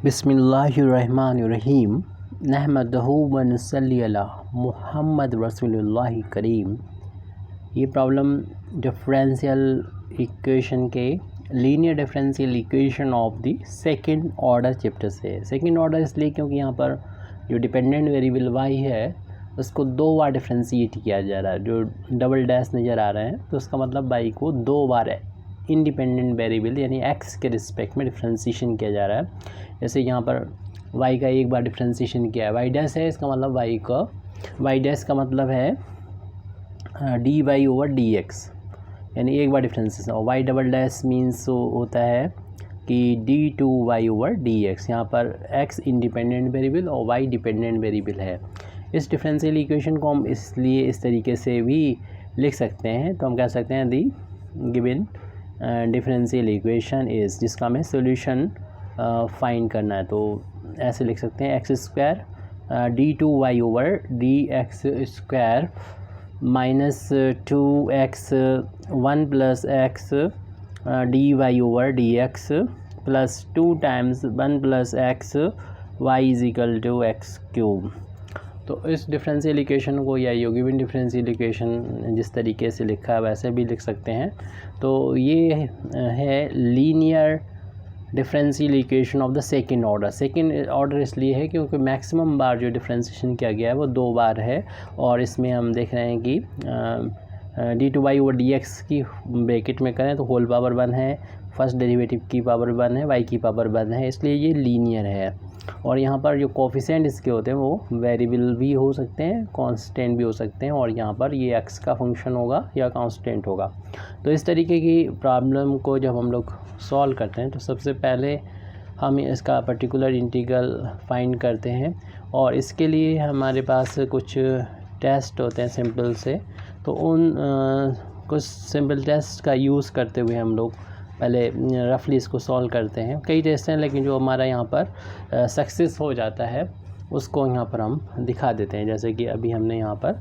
बिस्मिल्लाहिर्रहमानिर्रहीम नहमदहु व नसल्ली अला मुहम्मद रसूलुल्लाह करीम। ये प्रॉब्लम डिफरेंशियल इक्वेशन के linear differential equation of the second order chapter से है। सेकंड ऑर्डर इसलिए क्योंकि यहाँ पर जो डिपेंडेंट वेरिएबल y है उसको दो बार डिफ्रेंशिएट किया जा रहा है। जो डबल डैश नज़र आ रहे हैं तो उसका मतलब y को दो बार है इंडिपेंडेंट वेरिएबल यानी x के रिस्पेक्ट में डिफ्रेंशिएशन किया जा रहा है। जैसे यहाँ पर y का एक बार डिफ्रेंशिएशन किया है, y डैश है, इसका मतलब y डैश का मतलब है dy ओवर dx यानी एक बार डिफ्रेंशिएशन, और y डबल डैश मीन्स होता है कि d2y ओवर dx। यहाँ पर x इंडिपेंडेंट वेरिएबल और y डिपेंडेंट वेरिएबल है। इस डिफरेंशियल इक्वेशन को हम इसलिए इस तरीके से भी लिख सकते हैं, तो हम कह सकते हैं the given differential equation is, जिसका हमें सोल्यूशन फाइंड करना है। तो ऐसे लिख सकते हैं x square d2y over dx square minus 2x 1 plus x dy over dx plus 2 times 1 plus x y is equal to x cube. तो इस डिफरेंशियल इक्वेशन को या गिवन डिफरेंशियल इक्वेशन जिस तरीके से लिखा है वैसे भी लिख सकते हैं। तो ये है linear differential equation of the second order. Second order इसलिए है क्योंकि मैक्सिमम बार जो डिफरेंशिएशन किया गया है वो दो बार है, और इसमें हम देख रहे हैं कि d2y ओवर dx की ब्रैकेट में करें तो होल पावर 1 है, फर्स्ट डेरिवेटिव की पावर 1 है, y की पावर 1 है, इसलिए ये लीनियर है। और यहाँ पर जो कोफिशिएंट इसके होते हैं वो वेरिएबल भी हो सकते हैं, कांस्टेंट भी हो सकते हैं, और यहाँ पर ये x का फंक्शन होगा या कांस्टेंट होगा। तो इस तरीके की प्रॉब्लम को जब हम लोग सॉल्व करते हैं तो सबसे पहले हम इसका पर्टिकुलर इंटीग्रल फाइंड करते हैं, और इसके लिए हमारे पास कुछ टेस्ट होते हैं सिंपल से। तो उन कुछ सिंपल टेस्ट का यूज़ करते हुए हम लोग पहले रफली इसको सॉल्व करते हैं। कई टेस्ट हैं लेकिन जो हमारा यहाँ पर सक्सेस हो जाता है उसको यहाँ पर हम दिखा देते हैं, जैसे कि अभी हमने यहाँ पर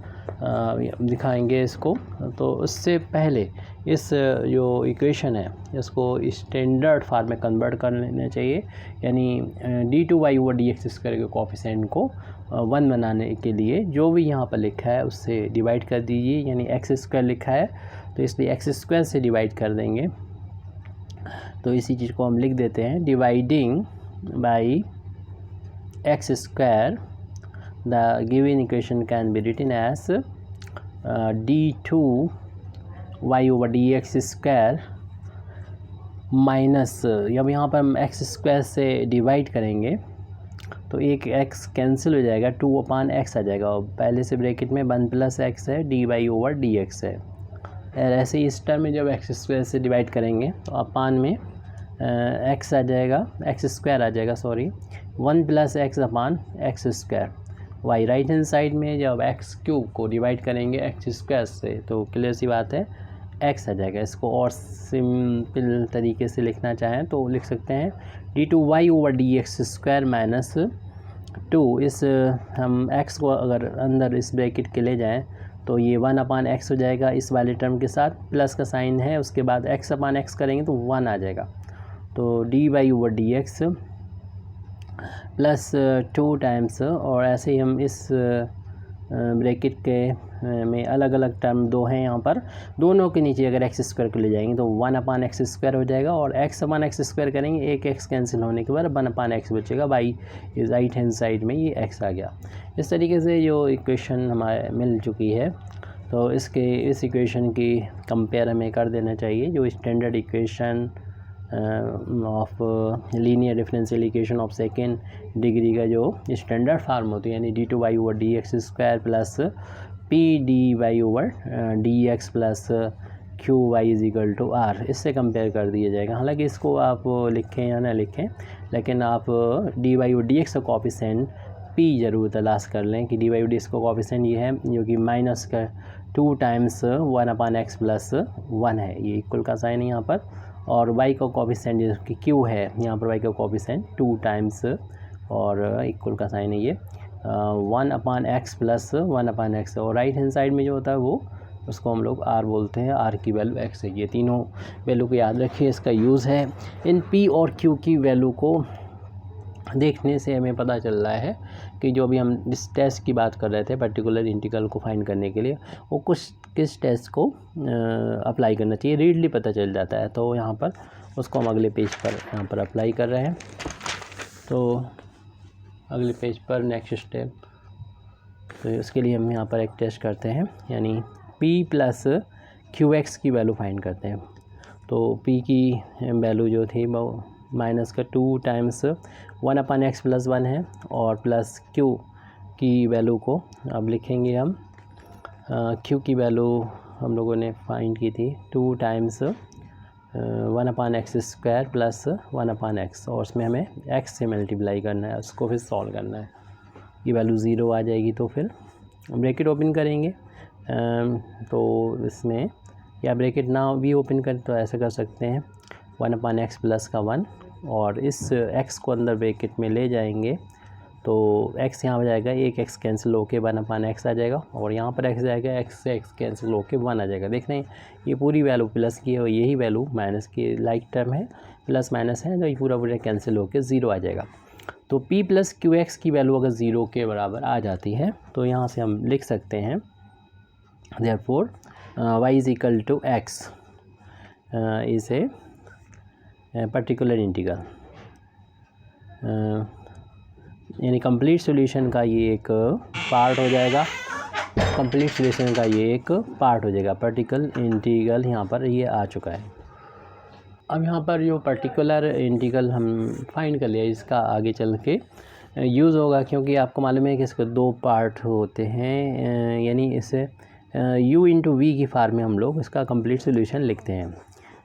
दिखाएंगे इसको। तो उससे पहले इस जो इक्वेशन है इसको स्टैंडर्ड फॉर्म में कन्वर्ट कर लेना चाहिए, यानी d2y ओवर dx स्क्वायर के कोफिशिएंट को 1 बनाने के लिए जो भी यहाँ पर लिखा है उससे डिवाइड कर दीजिए, यानी एक्स स्क्वायर लिखा है तो इसलिए एक्स स्क्वायर से डिवाइड कर देंगे। तो इसी चीज़ को हम लिख देते हैं dividing by x square. The given equation can be written as d2y over dx square minus, जब यहाँ पर हम एक्स स्क्वायर से डिवाइड करेंगे तो एक x कैंसिल हो जाएगा, 2/x आ जाएगा, और पहले से ब्रैकेट में 1 प्लस x है, dy ओवर dx है। ऐसे ही इस टर्म में जब एक्स स्क्वायर से डिवाइड करेंगे तो अपान में x आ जाएगा, एक्स स्क्वायर आ जाएगा, sorry 1 plus x upon x square. y right hand side में जब x क्यूब को डिवाइड करेंगे एक्स स्क्वायर से तो क्लियर सी बात है x आ जाएगा। इसको और सिंपल तरीके से लिखना चाहें तो लिख सकते हैं d2y over dx square minus 2। इस हम x को अगर अंदर इस ब्रैकेट के ले जाएं तो ये 1/x हो जाएगा इस वाले टर्म के साथ, प्लस का साइन है, उसके बाद x/x करेंगे तो 1 आ जाएगा। तो dy over dx plus 2 times, और ऐसे ही हम इस ब्रैकेट के में अलग अलग टर्म दो हैं यहाँ पर, दोनों के नीचे अगर एक्स स्क्वायर को ले जाएंगे तो 1/x स्क्वायर हो जाएगा, और x/x स्क्वायर करेंगे एक x कैंसिल होने के बाद 1/x बचेगा, y इस राइट हैंड साइड में ये x आ गया। इस तरीके से जो इक्वेशन हमारे मिल चुकी है तो इस इक्वेशन की कंपेयर हमें कर देना चाहिए जो standard equation of linear differential equation of second degree का जो स्टैंडर्ड फार्म होती है, यानी d2y over dx square plus pdy over dx plus qy is equal to r, इससे कंपेयर कर दिया जाएगा। हालांकि इसको आप लिखें या ना लिखें, लेकिन आप dy ओवर dx का कोफिशिएंट p ज़रूर तलाश कर लें कि dy ओवर dx का कोफिशिएंट ये है जो कि माइनस का 2 टाइम्स 1/x प्लस 1 है, ये इक्वल का साइन है यहाँ पर, और y का कोफिशिएंट जो कि q है, यहाँ पर y का कोफिशिएंट 2 टाइम्स और इक्वल का साइन है ये 1/x प्लस 1/x, और राइट हैंड साइड में जो होता है वो उसको हम लोग r बोलते हैं, r की वैल्यू x है। ये तीनों वैल्यू को याद रखिए, इसका यूज़ है इन p और q की वैल्यू को देखने से हमें पता चल रहा है कि जो अभी हम इस टेस्ट की बात कर रहे थे पर्टिकुलर इंटीग्रल को फाइंड करने के लिए, वो किस टेस्ट को अप्लाई करना चाहिए रीडली पता चल जाता है। तो यहाँ पर उसको हम अगले पेज पर यहाँ पर अप्लाई कर रहे हैं। तो अगले पेज पर नेक्स्ट स्टेप, तो उसके लिए हम यहाँ पर एक टेस्ट करते हैं, यानी p प्लस QX की वैल्यू फाइंड करते हैं। तो p की वैल्यू जो थी वो माइनस का 2 टाइम्स 1/x प्लस 1 है, और प्लस q की वैल्यू को अब लिखेंगे हम, q की वैल्यू हम लोगों ने फाइंड की थी 2 times 1/x square plus 1/x, और उसमें हमें x से मल्टीप्लाई करना है, उसको फिर सॉल्व करना है। ये वैल्यू 0 आ जाएगी, तो फिर ब्रैकेट ओपन करेंगे। तो इसमें या ब्रैकेट ना भी ओपन करें तो ऐसा कर सकते हैं 1/x प्लस का 1, और इस x को अंदर ब्रैकेट में ले जाएंगे तो x यहाँ हो जाएगा, एक x कैंसिल होके 1/x आ जाएगा, और यहाँ पर x जाएगा, x से x कैंसिल होके 1 आ जाएगा। देख रहे हैं ये पूरी वैल्यू प्लस की है और यही वैल्यू माइनस की, लाइक टर्म है, प्लस माइनस है, तो ये पूरा कैंसिल होके 0 आ जाएगा। तो p प्लस QX की वैल्यू अगर 0 के बराबर आ जाती है तो यहाँ से हम लिख सकते हैं therefore y is equal to x is a particular integral, यानी कंप्लीट सॉल्यूशन का ये एक पार्ट हो जाएगा, कंप्लीट सॉल्यूशन का ये एक पार्ट हो जाएगा। पर्टिकुलर इंटीग्रल यहाँ पर ये आ चुका है। अब यहाँ पर जो पर्टिकुलर इंटीग्रल हम फाइंड कर लिया, इसका आगे चल के यूज़ होगा, क्योंकि आपको मालूम है कि इसके 2 पार्ट होते हैं, यानी इसे u इंटू वी की फार्म में हम लोग इसका कंप्लीट सॉल्यूशन लिखते हैं।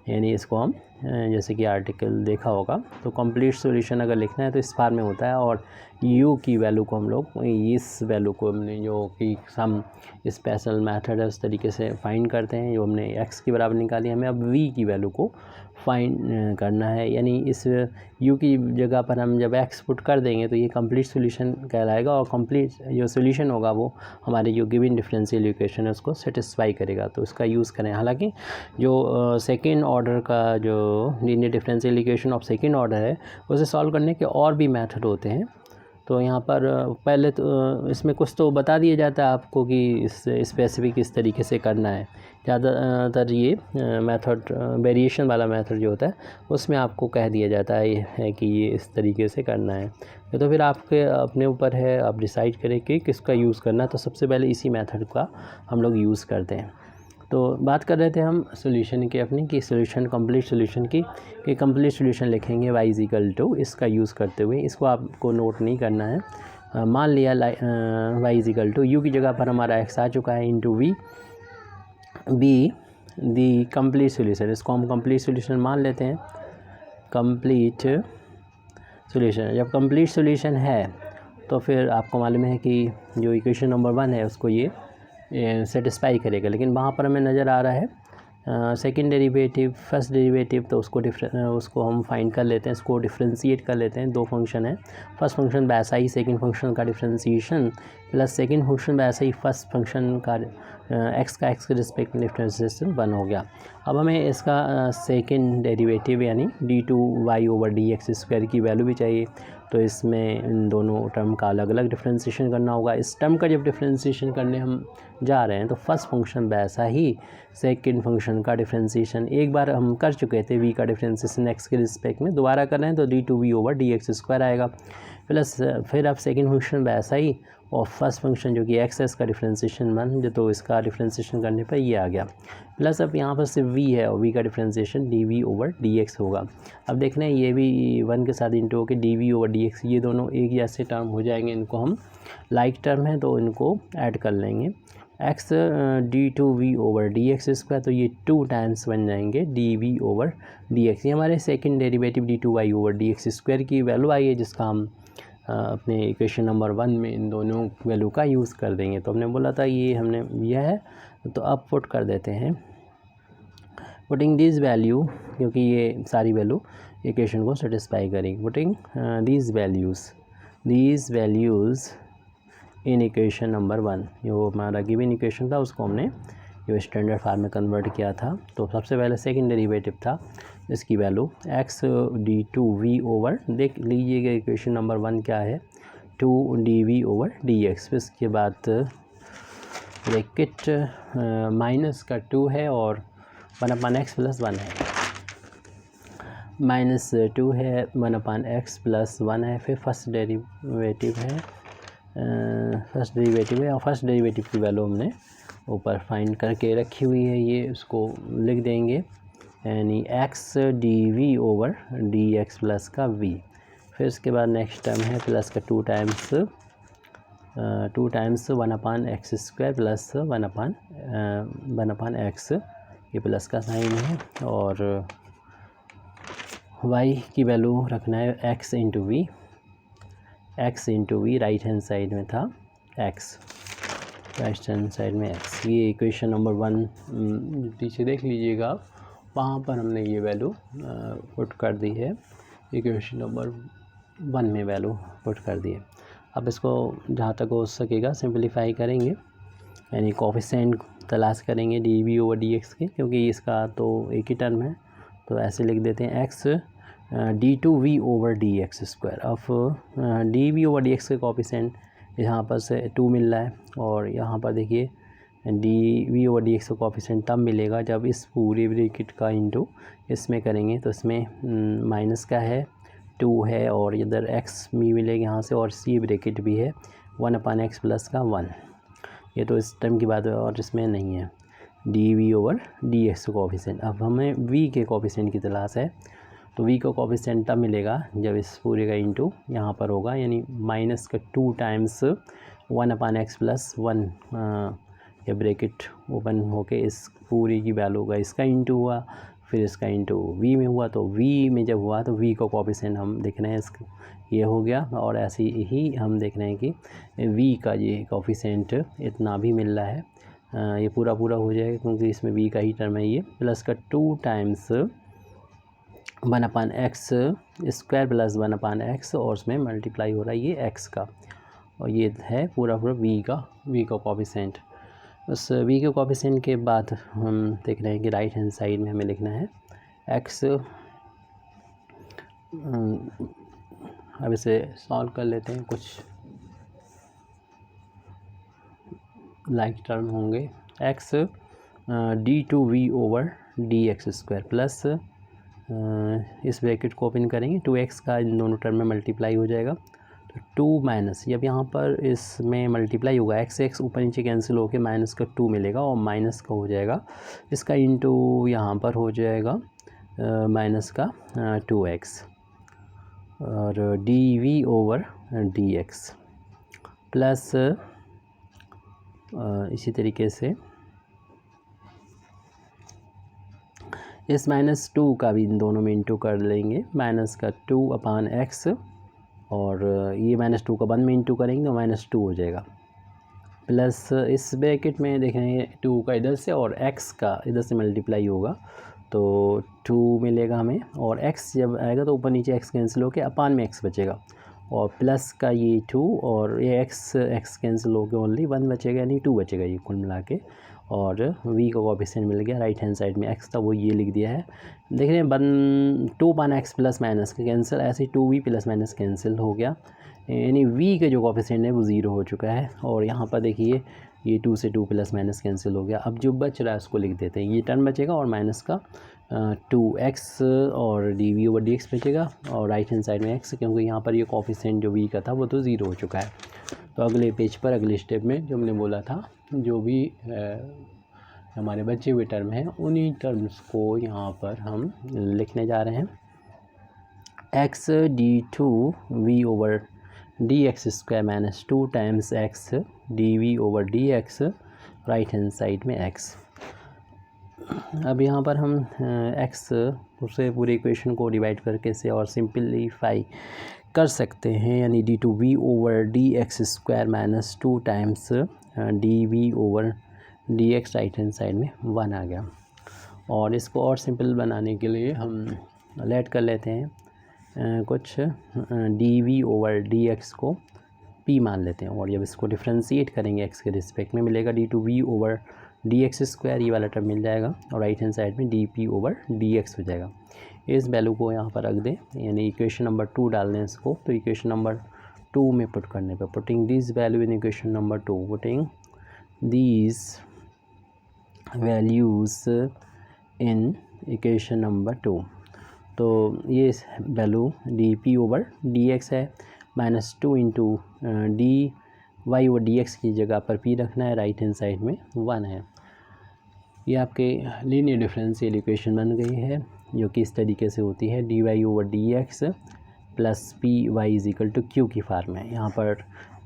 यानी इसको हम जैसे कि आर्टिकल देखा होगा, तो कंप्लीट सॉल्यूशन अगर लिखना है तो इस फार्म में होता है, और u की वैल्यू को हम लोग इस वैल्यू को हमने जो कि सम स्पेशल मेथड है उस तरीके से फाइंड करते हैं। जो हमने x की बराबर निकाली, हमें अब v की वैल्यू को फाइंड करना है, यानी इस u की जगह पर हम जब x पुट कर देंगे तो ये कंप्लीट सॉल्यूशन कहलाएगा, और कंप्लीट जो सॉल्यूशन होगा वो हमारे जो गिवन डिफरेंशियल इक्वेशन है उसको सेटिस्फाई करेगा। तो इसका यूज़ करें। हालांकि जो सेकेंड ऑर्डर का जो linear differential equation of second order है उसे सॉल्व करने के और भी मेथड होते हैं। तो यहाँ पर पहले तो इसमें कुछ तो बता दिया जाता है आपको कि इस स्पेसिफिक किस तरीके से करना है। ज़्यादातर ये मेथड वेरिएशन वाला मेथड जो होता है उसमें आपको कह दिया जाता है कि ये इस तरीके से करना है। तो फिर आपके अपने ऊपर है, आप डिसाइड करें कि किसका यूज़ करना है। तो सबसे पहले इसी मेथड का हम लोग यूज़ करते हैं। तो बात कर रहे थे हम सॉल्यूशन की अपनी, कि सॉल्यूशन कंप्लीट सॉल्यूशन की, कि कंप्लीट सॉल्यूशन लिखेंगे y इज इक्वल टू, इसका यूज़ करते हुए इसको आपको नोट नहीं करना है। मान लिया y is equal to u की जगह पर हमारा x आ चुका है, into v be the complete solution. इसको हम कंप्लीट सॉल्यूशन मान लेते हैं। कंप्लीट सॉल्यूशन, जब कंप्लीट सॉल्यूशन है तो फिर आपको मालूम है कि जो इक्वेशन नंबर 1 है उसको ये सेटिस्फाई करेगा। लेकिन वहाँ पर हमें नज़र आ रहा है सेकंड डेरिवेटिव, फर्स्ट डेरिवेटिव, तो उसको हम फाइंड कर लेते हैं, इसको डिफ्रेंशिएट कर लेते हैं। 2 फंक्शन है, फर्स्ट फंक्शन वैसा ही सेकंड फंक्शन का डिफ्रेंशिएशन, प्लस सेकंड फंक्शन वैसा ही फर्स्ट फंक्शन का एक्स के रिस्पेक्ट में डिफ्रेंशिएशन 1 हो गया। अब हमें इसका सेकंड डेरिवेटिव यानी d2y/dx² की वैल्यू भी चाहिए। तो इसमें इन दोनों टर्म का अलग अलग डिफ्रेंशिएशन करना होगा। इस टर्म का जब डिफ्रेंशिएशन करने हम जा रहे हैं तो फर्स्ट फंक्शन वैसा ही सेकंड फंक्शन का डिफ्रेंशिएशन एक बार हम कर चुके थे, v का डिफ्रेंशिएशन x के रिस्पेक्ट में, दोबारा कर रहे हैं तो d2v/dx² आएगा। प्लस फिर अब सेकंड फंक्शन वैसा ही, और फर्स्ट फंक्शन जो कि x है इसका डिफ्रेंशिएशन 1, तो इसका डिफ्रेंशिएशन करने पर ये आ गया। प्लस अब यहाँ पर सिर्फ v है और v का डिफ्रेंशिएशन dv/dx होगा। अब देख रहे हैं ये भी 1 के साथ इंटू होकर dv/dx, ये दोनों एक जैसे टर्म हो जाएंगे। इनको हम लाइक टर्म है तो इनको ऐड कर लेंगे। x d2v/dx², तो ये 2 टाइम्स बन जाएंगे dv/dx। ये हमारे सेकंड डेरिवेटिव d2y/dx² की वैल्यू आई है, जिसका हम अपने इक्वेशन नंबर 1 में इन दोनों वैल्यू का यूज़ कर देंगे। तो हमने बोला था ये हमने यह है, तो अब पुट कर देते हैं, पुटिंग दिस वैल्यू, क्योंकि ये सारी वैल्यू इक्वेशन को सेटिस्फाई करेंगे। Putting these values in equation number 1, जो हमारा गिवन इक्वेशन था उसको हमने जो स्टैंडर्ड फार्म में कन्वर्ट किया था। तो सबसे पहले सेकंड डेरिवेटिव था इसकी value x D two we over, देख लीजिएगा इक्वेशन नंबर 1 क्या है, 2 d we over D x. इसके बाद ब्रैकेट माइनस का 2 है और 1/x + 1 है, -2 है, 1/x + 1 है। फिर फर्स्ट डेरिवेटिव है और फर्स्ट डेरिवेटिव की वैल्यू हमने ऊपर फाइंड करके रखी हुई है, ये उसको लिख देंगे, यानी x d we over D x plus का v। फिर उसके बाद नेक्स्ट टर्म है प्लस का 2 टाइम्स 1/x² प्लस 1/x, ये प्लस का साइन है, और y की वैल्यू रखना है x into v, right hand side में था x, राइट हैंड साइड में x। ये इक्वेशन नंबर 1 पीछे देख लीजिएगा, वहाँ पर हमने ये वैल्यू पुट कर दी है, इक्वेशन नंबर 1 में वैल्यू पुट कर दी है। अब इसको जहाँ तक हो सकेगा सिंपलीफाई करेंगे, यानी कोफिशिएंट तलाश करेंगे d we over D x के, क्योंकि इसका तो एक ही टर्म है, तो ऐसे लिख देते हैं x D two we over D x square. अब D we over D x के कोफिशिएंट यहाँ पर से 2 मिल रहा है, और यहाँ पर देखिए d we over D x का कोफिशिएंट तब मिलेगा जब इस पूरी ब्रैकेट का इंटू इसमें करेंगे, तो इसमें माइनस का है 2 है, और इधर एक्स भी मिलेगा यहाँ से, और सी ब्रैकेट भी है 1/x प्लस का 1, ये तो इस टर्म की बात है, और इसमें नहीं है d we over D x का कोफिशिएंट। अब हमें वी के कोफिशिएंट की तलाश है, तो वी का कोफिशिएंट तब मिलेगा जब इस पूरे का इंटू यहाँ पर होगा, यानी माइनस का 2 टाइम्स 1/x प्लस 1, ये ब्रैकेट ओपन होके इस पूरी की वैल्यू का इसका इंटू हुआ, फिर इसका इंटू वी में हुआ, तो वी में जब हुआ तो वी का कोफिशिएंट हम देख रहे हैं ये हो गया, और ऐसे ही हम देख रहे हैं कि वी का ये कोफिशिएंट इतना भी मिल रहा है, ये पूरा हो जाएगा क्योंकि इसमें वी का ही टर्म है ये, प्लस का 2 टाइम्स 1/x² प्लस 1/x, और उसमें मल्टीप्लाई हो रहा है ये x का, और ये है पूरा वी का कोफिशिएंट। उस वी के कोफिशिएंट के बाद हम देख रहे हैं कि राइट हैंड साइड में हमें लिखना है x। अब इसे सॉल्व कर लेते हैं, कुछ लाइक टर्म होंगे, x d two we over D x square plus इस ब्रैकेट को ओपन करेंगे, 2x का इन दोनों टर्म में मल्टीप्लाई हो जाएगा, तो 2 माइनस, जब यहाँ पर इसमें मल्टीप्लाई होगा x ऊपर नीचे कैंसिल होकर माइनस का 2 मिलेगा, और माइनस का हो जाएगा इसका इंटू यहाँ पर हो जाएगा माइनस का 2x, और d we over D x plus इसी तरीके से इस -2 का भी इन दोनों में इंटू कर लेंगे, माइनस का 2/x, और ये -2 का 1 में इंटू करेंगे तो -2 हो जाएगा, प्लस इस ब्रैकेट में देखेंगे 2 का इधर से और x का इधर से मल्टीप्लाई होगा, तो 2 मिलेगा हमें, और x जब आएगा तो ऊपर नीचे x कैंसिल होकर अपान में x बचेगा, और प्लस का ये 2, और ये x कैंसिल होकर ओनली 1 बचेगा, यानी 2 बचेगा ये कुल मिला के, और v का कोफिशिएंट मिल गया, राइट हैंड साइड में x था वो ये लिख दिया है, देख रहे हैं 2/x प्लस माइनस का कैंसिल, ऐसे 2v प्लस माइनस कैंसिल हो गया, यानी v का जो कोफिशिएंट है वो 0 हो चुका है, और यहाँ पर देखिए ये 2 से 2 प्लस माइनस कैंसिल हो गया। अब जो बच रहा है उसको लिख देते हैं, ये टर्म बचेगा और माइनस का 2x और d we over D x बचेगा, और राइट हैंड साइड में x, क्योंकि यहाँ पर ये कोफिशिएंट जो v का था वो तो 0 हो चुका है। तो अगले पेज पर अगले स्टेप में जो हमने बोला था, जो भी हमारे बचे हुए टर्म हैं उन्हीं टर्म्स को यहाँ पर हम लिखने जा रहे हैं, x d two we over D x square minus 2 times x d we over D x, right hand side में x। अब यहाँ पर हम x उसे पूरे इक्वेशन को डिवाइड करके से और सिंपलीफाई कर सकते हैं, यानी d two we over D x square minus 2 times d we over D x, right hand side में 1 आ गया। और इसको और सिंपल बनाने के लिए हम लेट कर लेते हैं कुछ d we over D x को p मान लेते हैं, और जब इसको डिफ्रेंशिएट करेंगे x के रिस्पेक्ट में मिलेगा d two we over D x square, ये वाला टर्म मिल जाएगा, और राइट हैंड साइड में d p over D x हो जाएगा। इस वैल्यू को यहाँ पर रख दें, यानी इक्वेशन नंबर 2 डाल दें इसको। तो इक्वेशन नंबर 2 में पुट करने पर, putting this value in equation number 2, putting these values in equation number 2। तो ये value d p over D x है, -2 into d y over D x की जगह पर पी रखना है, राइट हैंड साइड में 1 है। ये आपके लीनियर डिफरेंशियल इक्वेशन बन गई है, जो कि इस तरीके से होती है, d y over D x plus p y is equal to q की फार्म है। यहाँ पर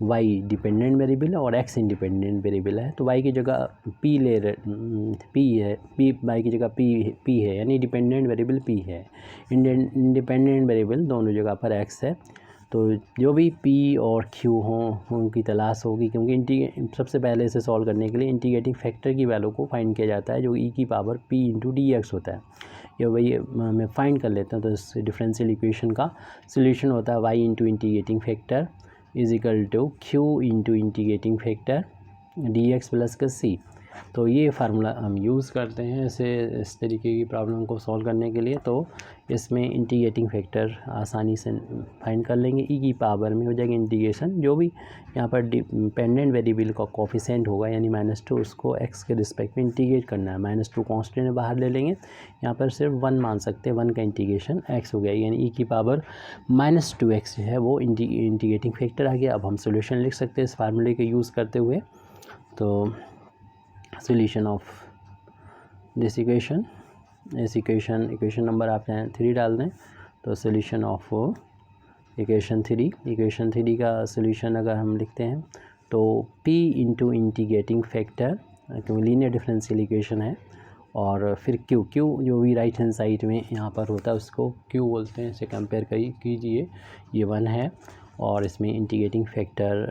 y डिपेंडेंट वेरिएबल है और x इंडिपेंडेंट वेरिएबल है, तो y की जगह p ले p है, p y की जगह p है, यानी डिपेंडेंट वेरिएबल p है, इंडिपेंडेंट वेरिएबल दोनों जगह पर x है। तो जो भी p और q हों उनकी तलाश होगी, क्योंकि सबसे पहले इसे सॉल्व करने के लिए इंटीग्रेटिंग फैक्टर की वैल्यू को फाइंड किया जाता है, जो e की power p into D x होता है। ये वही मैं फाइंड कर लेता हूँ। तो इस डिफरेंशियल इक्वेशन का सोल्यूशन होता है y into integrating factor is equal to q into integrating factor d x plus का c। तो ये फार्मूला हम यूज़ करते हैं इस तरीके की प्रॉब्लम को सॉल्व करने के लिए। तो इसमें इंटीग्रेटिंग फैक्टर आसानी से फाइंड कर लेंगे, ई की पावर में हो जाएगा इंटीग्रेशन, जो भी यहाँ पर डिपेंडेंट वेरिएबल का कोफिशिएंट होगा यानी -2, उसको x के रिस्पेक्ट में इंटीग्रेट करना है। -2 कांस्टेंट बाहर ले लेंगे, यहाँ पर सिर्फ 1 मान सकते हैं, 1 का इंटीग्रेशन x हो गया, यानी ई की पावर -2x है वो इंटीग्रेटिंग फैक्टर आ गया। अब हम सोल्यूशन लिख सकते हैं इस फार्मूले के यूज़ करते हुए। तो सोल्यूशन ऑफ दिस इक्वेशन, इस इक्वेशन नंबर आप चाहें 3 डाल दें। तो सोल्यूशन ऑफ इक्वेशन 3 का सोल्यूशन अगर हम लिखते हैं तो p इंटू इंटीग्रेटिंग फैक्टर, क्योंकि लीनियर डिफरेंशियल इक्वेशन है, और फिर q जो भी राइट हैंड साइड में यहाँ पर होता है उसको q बोलते हैं, इसे कंपेयर कीजिए, ये 1 है, और इसमें इंटीग्रेटिंग फैक्टर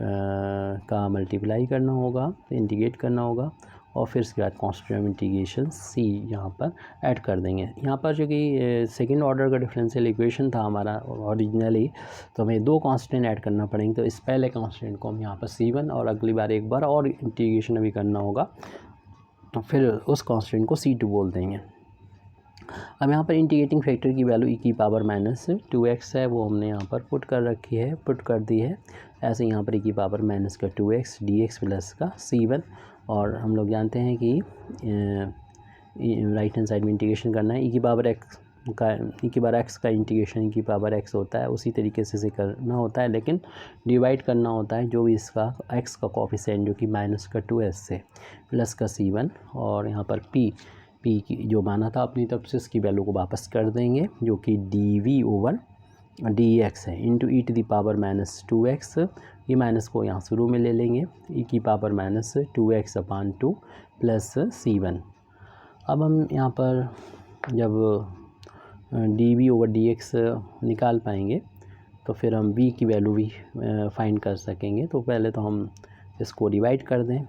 का मल्टीप्लाई करना होगा, इंटीग्रेट करना होगा, और फिर इसके बाद कांस्टेंट इंटीग्रेशन c यहाँ पर ऐड कर देंगे। यहाँ पर जो कि सेकंड ऑर्डर का डिफरेंशियल इक्वेशन था हमारा ओरिजिनली, तो हमें 2 कांस्टेंट ऐड करना पड़ेंगे। तो इस पहले कांस्टेंट को हम यहाँ पर c1 और अगली बार एक बार और इंटीग्रेशन अभी करना होगा, तो फिर उस कांस्टेंट को c2 बोल देंगे। अब यहाँ पर इंटीग्रेटिंग फैक्टर की वैल्यू e की पावर -2x है, वो हमने यहाँ पर पुट कर दी है। ऐसे यहाँ पर e की पावर -2x dx प्लस का c1, और हम लोग जानते हैं कि राइट हैंड साइड में इंटीग्रेशन करना है, e की पावर x का इंटीग्रेशन e की पावर x होता है, उसी तरीके से करना होता है, लेकिन डिवाइड करना होता है जो भी इसका x का कोफिशिएंट जो कि -2s से प्लस का c1, और यहाँ पर p की जो माना था अपनी तरफ से उसकी वैल्यू को वापस कर देंगे, जो कि dv ओवर dx है, into e to the power -2x, ये माइनस को यहाँ शुरू में ले लेंगे, e की पावर -2x/2 प्लस c1। अब हम यहाँ पर जब dv ओवर dx निकाल पाएंगे तो फिर हम v की वैल्यू भी फाइंड कर सकेंगे। तो पहले तो हम इसको डिवाइड कर दें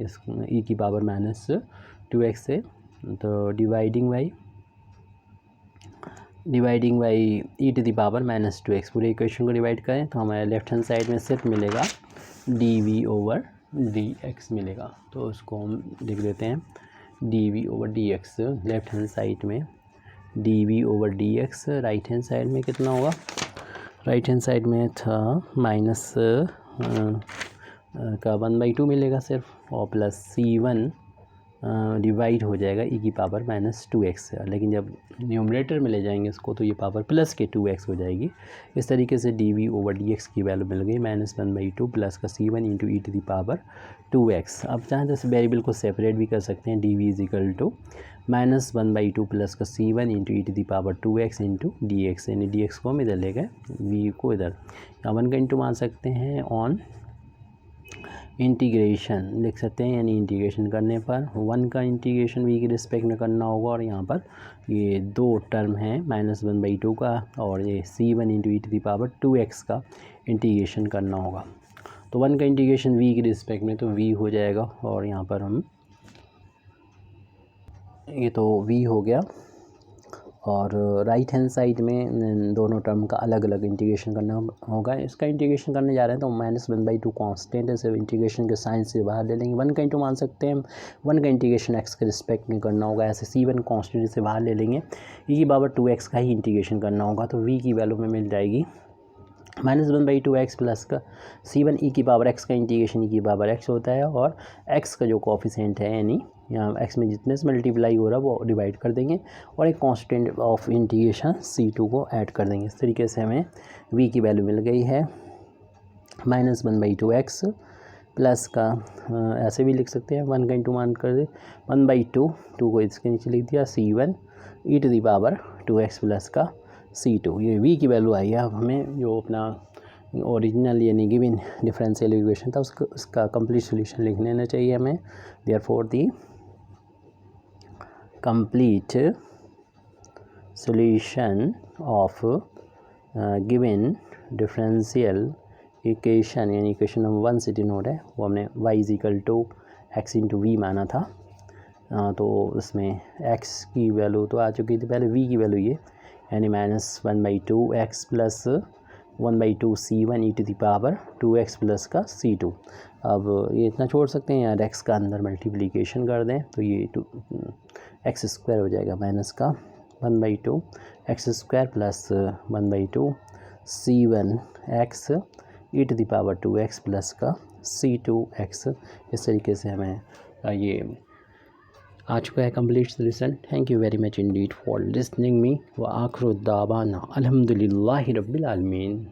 इस e की पावर -2x से, तो dividing by e to the power -2x, पूरे इक्वेशन को डिवाइड करें तो हमारे लेफ्ट हैंड साइड में सिर्फ मिलेगा dv ओवर dx मिलेगा। तो उसको हम लिख देते हैं dv over dx, left hand side में dv over dx, right hand side में कितना होगा, राइट हैंड साइड में था माइनस का 1/2 मिलेगा सिर्फ, और प्लस c1 डिवाइड हो जाएगा e की पावर -2x से, लेकिन जब न्यूमरेटर में ले जाएंगे इसको तो ये पावर प्लस के 2x हो जाएगी। इस तरीके से dv ओवर dx की वैल्यू मिल गई -1/2 प्लस का c1 into e to the power 2x। अब चाहें तो इस वेरिएबल को सेपरेट भी कर सकते हैं, dv is equal to -1/2 plus का c1 into e to the power 2x into dx, यानी dx को हम इधर ले गए, v को इधर, या 1 का इंटू मान सकते हैं ऑन इंटीग्रेशन लिख सकते हैं, यानी इंटीग्रेशन करने पर 1 का इंटीग्रेशन v के रिस्पेक्ट में करना होगा, और यहाँ पर ये 2 टर्म हैं -1/2 का और ये c1 into e to the power 2x का इंटीग्रेशन करना होगा। तो 1 का इंटीग्रेशन v के रिस्पेक्ट में तो v हो जाएगा, और यहाँ पर हम ये तो v हो गया, और राइट हैंड साइड में दोनों टर्म का अलग अलग इंटीग्रेशन करना होगा। इसका इंटीग्रेशन करने जा रहे हैं तो -1/2 कांस्टेंट है, सिर्फ इंटीग्रेशन के साइन से बाहर ले लेंगे। 1 का इंटू मान सकते हैं, 1 का इंटीग्रेशन x के रिस्पेक्ट में करना होगा, ऐसे c1 कांस्टेंट से बाहर ले लेंगे, e⁻²x का ही इंटीग्रेशन करना होगा। तो v की वैल्यू में मिल जाएगी -1/2x प्लस का c1 e⁻x का इंटीग्रेशन e⁻x होता है, और x का जो कोफिशिएंट है यानी यहाँ x में जितने से मल्टीप्लाई हो रहा है वो डिवाइड कर देंगे और एक कांस्टेंट ऑफ इंटीग्रेशन c2 को ऐड कर देंगे। इस तरीके से हमें v की वैल्यू मिल गई है -1/2x प्लस का ऐसे भी लिख सकते हैं, 1 का इंटू मान कर दे 1/2, 2 को इसके नीचे लिख दिया, c1 e⁻2x प्लस का c2। ये v की वैल्यू आई है। अब हमें जो अपना ओरिजिनल यानी गिवन डिफरेंशियल इक्वेशन था उसका कंप्लीट सॉल्यूशन लिख लेना चाहिए हमें। Therefore the complete solution of given differential equation यानी इक्वेशन नंबर 1 से डिनोट है, वो हमने y = x × v माना था। तो उसमें x की वैल्यू तो आ चुकी थी पहले, v की वैल्यू ये यानी -1/2x plus 1/2 c1 e⁻2x plus का c2। अब ये इतना छोड़ सकते हैं, यार x का अंदर मल्टीप्लिकेशन कर दें तो ये x² हो जाएगा माइनस का 1/2 x² plus 1/2 c1 x e⁻2x plus का c2x। इस तरीके से हमें ये आ चुका है complete solution. Thank you very much Indeed for listening me व आखिर दावाना अल्हम्दुलिल्लाहि रब्बिल आलमीन।